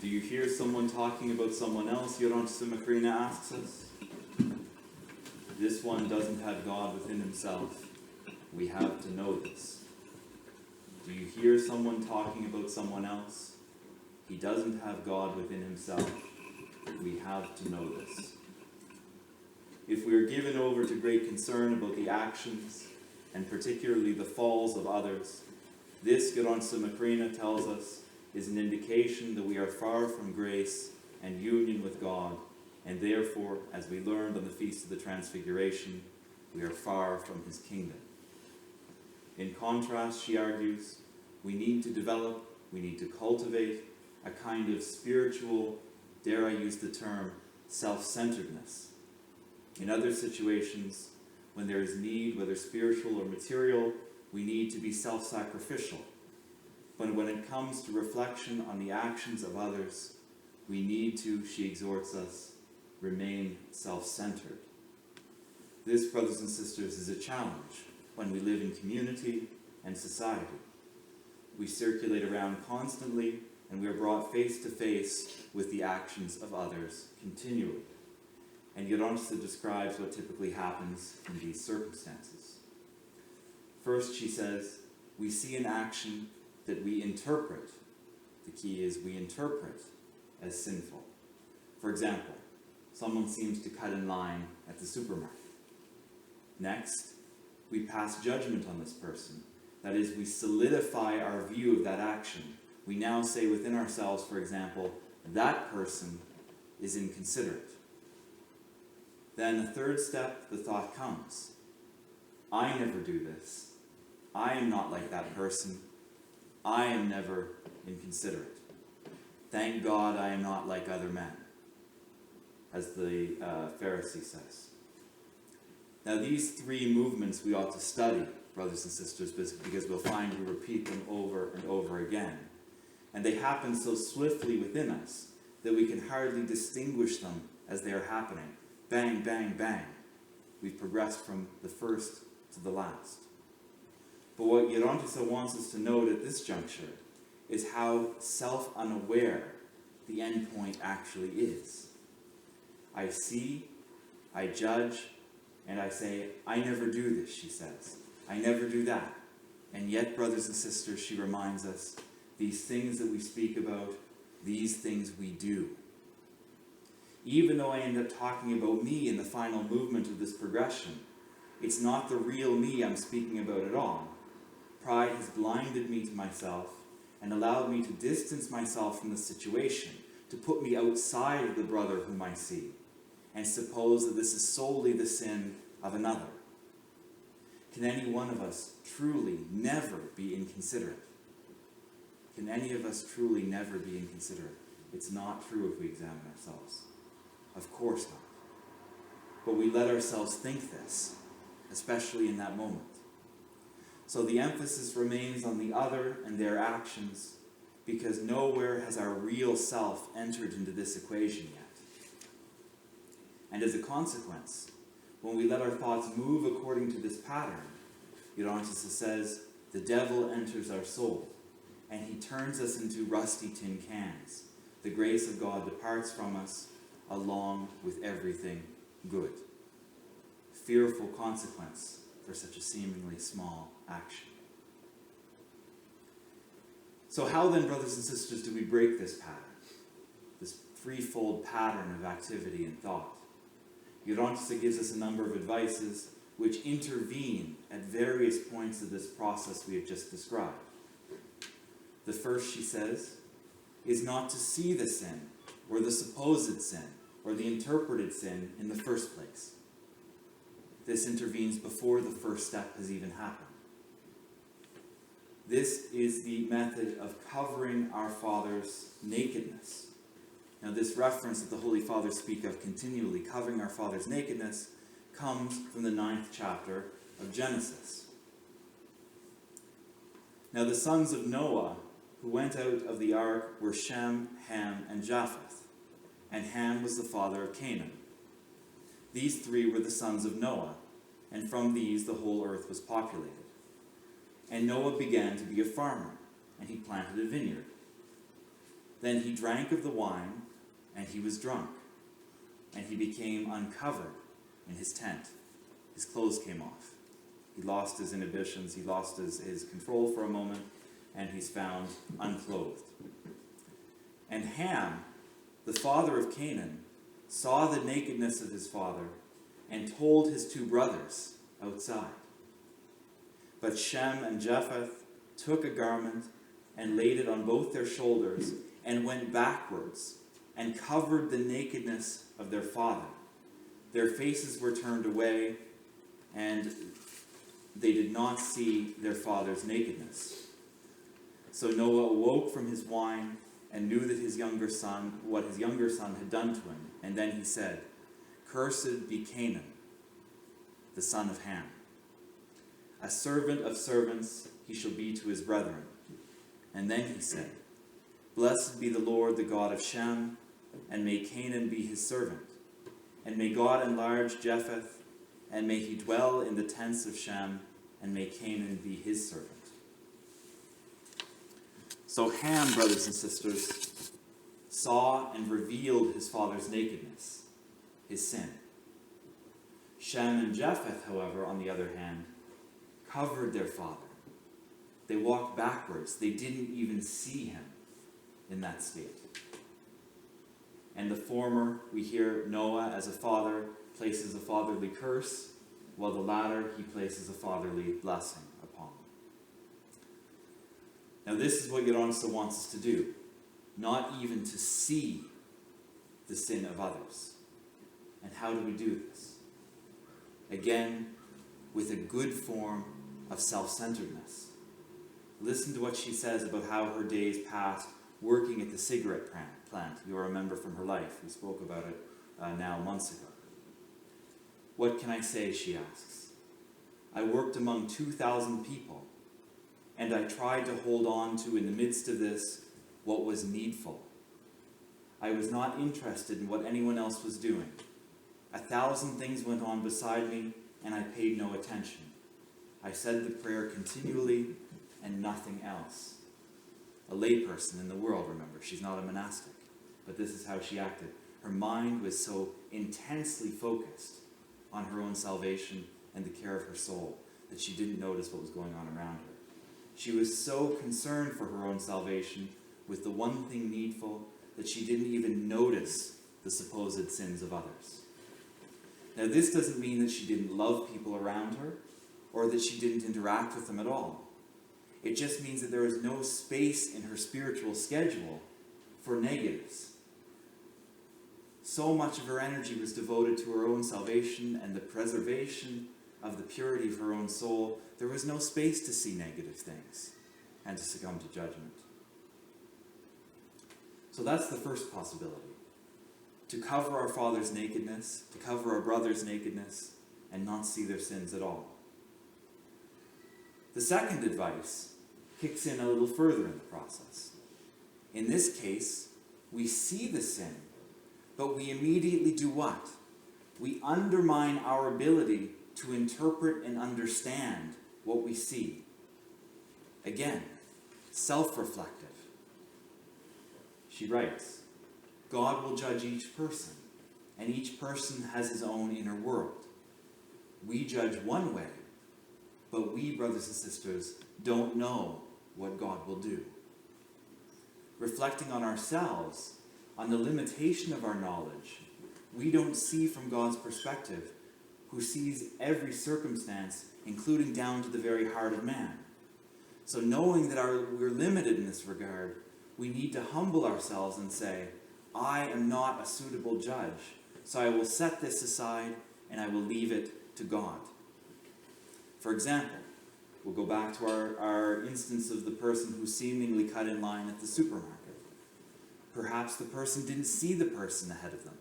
Do you hear someone talking about someone else? Gerontissa Makrina asks us. This one doesn't have God within himself. We have to know this. Do you hear someone talking about someone else? He doesn't have God within himself. We have to know this. If we are given over to great concern about the actions, and particularly the falls of others, this, Gerontissa Makrina tells us, is an indication that we are far from grace and union with God, and therefore, as we learned on the Feast of the Transfiguration, we are far from his kingdom. In contrast, she argues, we need to develop, we need to cultivate a kind of spiritual, dare I use the term, self-centeredness. In other situations, when there is need, whether spiritual or material, we need to be self-sacrificial. But when it comes to reflection on the actions of others, we need to, she exhorts us, remain self-centered. This, brothers and sisters, is a challenge when we live in community and society. We circulate around constantly, and we are brought face to face with the actions of others continually. And Gerontissa describes what typically happens in these circumstances. First, she says, we see an action that we interpret. The key is we interpret as sinful. For example, someone seems to cut in line at the supermarket. Next, we pass judgment on this person. That is, we solidify our view of that action. We now say within ourselves, for example, that person is inconsiderate. Then the third step, the thought comes. I never do this. I am not like that person. I am never inconsiderate. Thank God I am not like other men, as the Pharisee says. Now these three movements we ought to study, brothers and sisters, because we'll find we repeat them over and over again. And they happen so swiftly within us that we can hardly distinguish them as they are happening. Bang, bang, bang. We've progressed from the first to the last. But what Gerontissa wants us to note at this juncture is how self-unaware the end point actually is. I see, I judge, and I say, I never do this, she says. I never do that. And yet, brothers and sisters, she reminds us, these things that we speak about, these things we do. Even though I end up talking about me in the final movement of this progression, it's not the real me I'm speaking about at all. Pride has blinded me to myself and allowed me to distance myself from the situation, to put me outside of the brother whom I see, and suppose that this is solely the sin of another. Can any one of us truly never be inconsiderate? Can any of us truly never be inconsiderate? It's not true if we examine ourselves. Of course not. But we let ourselves think this, especially in that moment. So the emphasis remains on the other and their actions, because nowhere has our real self entered into this equation yet. And as a consequence, when we let our thoughts move according to this pattern, Gerontissa says, the devil enters our soul, and he turns us into rusty tin cans. The grace of God departs from us, along with everything good. Fearful consequence for such a seemingly small action. So how then, brothers and sisters, do we break this pattern? This threefold pattern of activity and thought? Gerontissa gives us a number of advices which intervene at various points of this process we have just described. The first, she says, is not to see the sin, or the supposed sin, or the interpreted sin in the first place. This intervenes before the first step has even happened. This is the method of covering our Father's nakedness. Now, this reference that the Holy Fathers speak of continually, covering our Father's nakedness, comes from the 9th chapter of Genesis. Now, the sons of Noah who went out of the ark were Shem, Ham, and Japheth. And Ham was the father of Canaan. These three were the sons of Noah, and from these the whole earth was populated. And Noah began to be a farmer, and he planted a vineyard. Then he drank of the wine, and he was drunk, and he became uncovered in his tent. His clothes came off. He lost his inhibitions, he lost his control for a moment, and he's found unclothed. And Ham, the father of Canaan, saw the nakedness of his father, and told his two brothers outside. But Shem and Japheth took a garment and laid it on both their shoulders, and went backwards, and covered the nakedness of their father. Their faces were turned away, and they did not see their father's nakedness. So Noah awoke from his wine, and knew that what his younger son had done to him. And then he said, "Cursed be Canaan, the son of Ham. A servant of servants he shall be to his brethren." And then he said, "Blessed be the Lord, the God of Shem, and may Canaan be his servant. And may God enlarge Japheth, and may he dwell in the tents of Shem, and may Canaan be his servant." So Ham, brothers and sisters, saw and revealed his father's nakedness, his sin. Shem and Japheth, however, on the other hand, covered their father. They walked backwards. They didn't even see him in that state. And the former, we hear Noah as a father places a fatherly curse, while the latter he places a fatherly blessing upon them. Now this is what Gerontissa wants us to do, not even to see the sin of others. And how do we do this? Again, with a good form of self-centeredness. Listen to what she says about how her days passed working at the cigarette plant. You'll remember from her life. We spoke about it now months ago. "What can I say?" she asks. "I worked among 2,000 people, and I tried to hold on to, in the midst of this, what was needful. I was not interested in what anyone else was doing. 1,000 things went on beside me, and I paid no attention. I said the prayer continually, and nothing else." A layperson in the world, remember. She's not a monastic. But this is how she acted. Her mind was so intensely focused on her own salvation and the care of her soul that she didn't notice what was going on around her. She was so concerned for her own salvation with the one thing needful that she didn't even notice the supposed sins of others. Now, this doesn't mean that she didn't love people around her or that she didn't interact with them at all. It just means that there was no space in her spiritual schedule for negatives. So much of her energy was devoted to her own salvation and the preservation of the purity of her own soul. There was no space to see negative things and to succumb to judgment. So that's the first possibility. To cover our father's nakedness, to cover our brother's nakedness, and not see their sins at all. The second advice kicks in a little further in the process. In this case, we see the sin, but we immediately do what? We undermine our ability to interpret and understand what we see. Again, self-reflective. She writes, "God will judge each person, and each person has his own inner world. We judge one way, but we, brothers and sisters, don't know what God will do." Reflecting on ourselves, on the limitation of our knowledge, we don't see from God's perspective, who sees every circumstance, including down to the very heart of man. So knowing that we're limited in this regard, we need to humble ourselves and say, I am not a suitable judge, so I will set this aside and I will leave it to God. For example, we'll go back to our instance of the person who seemingly cut in line at the supermarket. Perhaps the person didn't see the person ahead of them.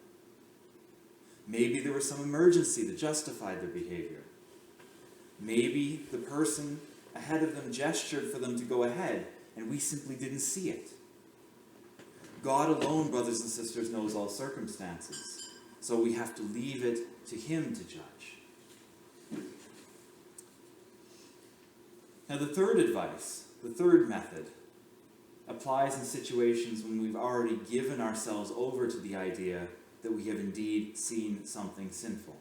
Maybe there was some emergency that justified their behavior. Maybe the person ahead of them gestured for them to go ahead, and we simply didn't see it. God alone, brothers and sisters, knows all circumstances, so we have to leave it to Him to judge. Now the third advice, the third method, applies in situations when we've already given ourselves over to the idea that we have indeed seen something sinful.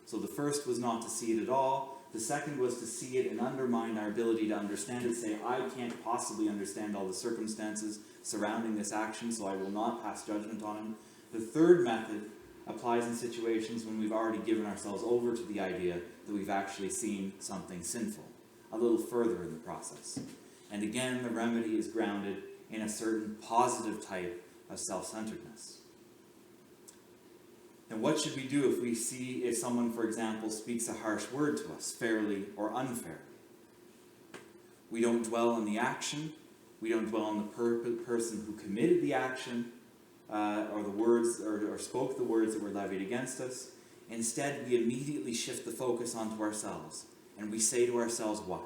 So the first was not to see it at all. The second was to see it and undermine our ability to understand it, say, I can't possibly understand all the circumstances surrounding this action, so I will not pass judgment on him. The third method applies in situations when we've already given ourselves over to the idea that we've actually seen something sinful, a little further in the process. And again, the remedy is grounded in a certain positive type of self-centeredness. And what should we do if someone, for example, speaks a harsh word to us, fairly or unfairly? We don't dwell on the action. We don't dwell on the person who committed the action, or the words, or spoke the words that were levied against us. Instead, we immediately shift the focus onto ourselves, and we say to ourselves, what?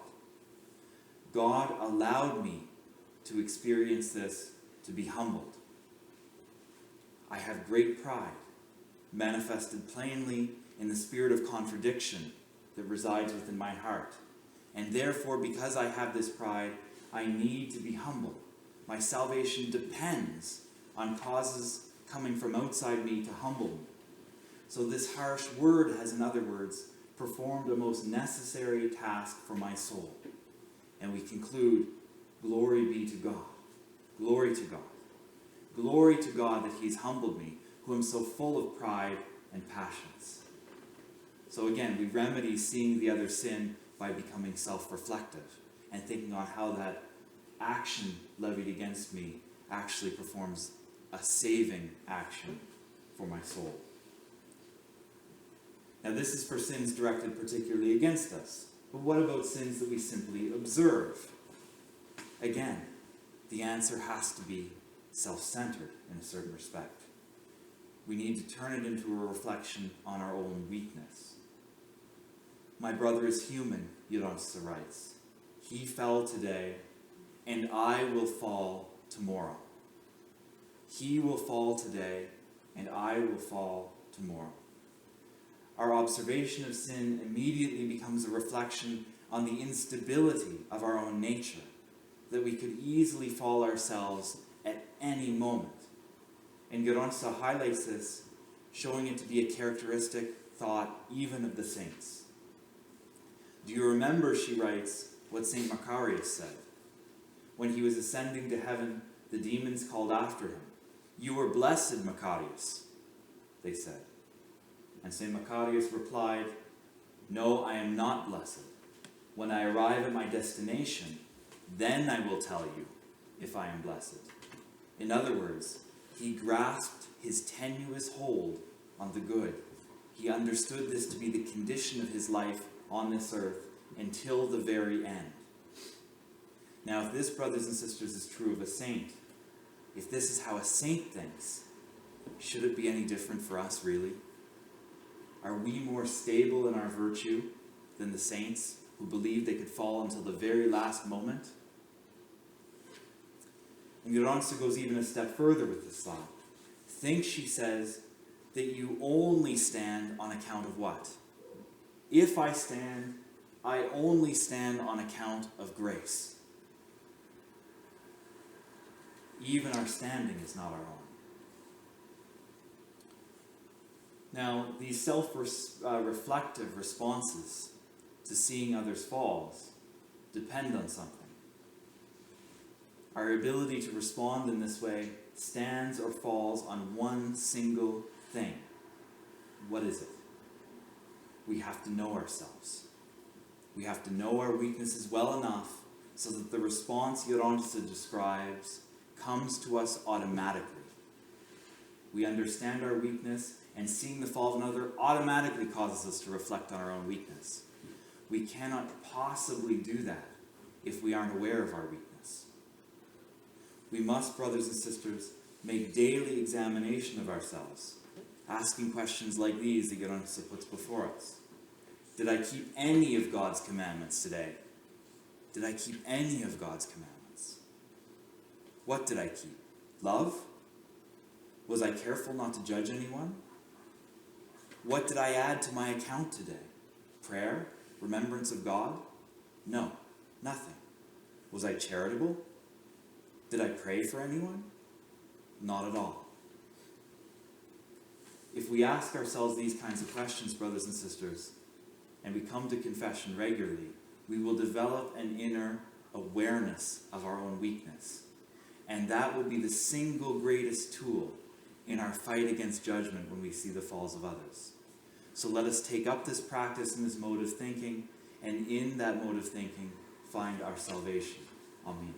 God allowed me to experience this, to be humbled. I have great pride, manifested plainly in the spirit of contradiction that resides within my heart. And therefore, because I have this pride, I need to be humble. My salvation depends on causes coming from outside me to humble me. So this harsh word has, in other words, performed a most necessary task for my soul. And we conclude, glory be to God. Glory to God. Glory to God that he's humbled me, who am so full of pride and passions. So again, we remedy seeing the other sin by becoming self-reflective and thinking on how that action levied against me actually performs a saving action for my soul. Now this is for sins directed particularly against us. But what about sins that we simply observe? Again, the answer has to be self-centered in a certain respect. We need to turn it into a reflection on our own weakness. My brother is human, Gerontissa writes. He fell today, and I will fall tomorrow. He will fall today, and I will fall tomorrow. Our observation of sin immediately becomes a reflection on the instability of our own nature, that we could easily fall ourselves at any moment. And Gerontissa highlights this, showing it to be a characteristic thought even of the saints. Do you remember, she writes, what St. Macarius said? When he was ascending to heaven, the demons called after him. You are blessed, Macarius, they said. And St. Macarius replied, no, I am not blessed. When I arrive at my destination, then I will tell you if I am blessed. In other words, he grasped his tenuous hold on the good. He understood this to be the condition of his life on this earth until the very end. Now, if this, brothers and sisters, is true of a saint, if this is how a saint thinks, should it be any different for us, really? Are we more stable in our virtue than the saints who believed they could fall until the very last moment? And Gerontissa goes even a step further with this thought. Think, she says, that you only stand on account of what? If I stand, I only stand on account of grace. Even our standing is not our own. Now, these self-reflective responses to seeing others' falls depend on something. Our ability to respond in this way stands or falls on one single thing. What is it? We have to know ourselves. We have to know our weaknesses well enough so that the response Gerontissa describes comes to us automatically. We understand our weakness, and seeing the fault of another automatically causes us to reflect on our own weakness. We cannot possibly do that if we aren't aware of our weakness. We must, brothers and sisters, make daily examination of ourselves, asking questions like these that Gerontissa puts before us. Did I keep any of God's commandments today? Did I keep any of God's commandments? What did I keep? Love? Was I careful not to judge anyone? What did I add to my account today? Prayer? Remembrance of God? No, nothing. Was I charitable? Did I pray for anyone? Not at all. If we ask ourselves these kinds of questions, brothers and sisters, and we come to confession regularly, we will develop an inner awareness of our own weakness. And that will be the single greatest tool in our fight against judgment when we see the falls of others. So let us take up this practice and this mode of thinking, and in that mode of thinking, find our salvation. Amen.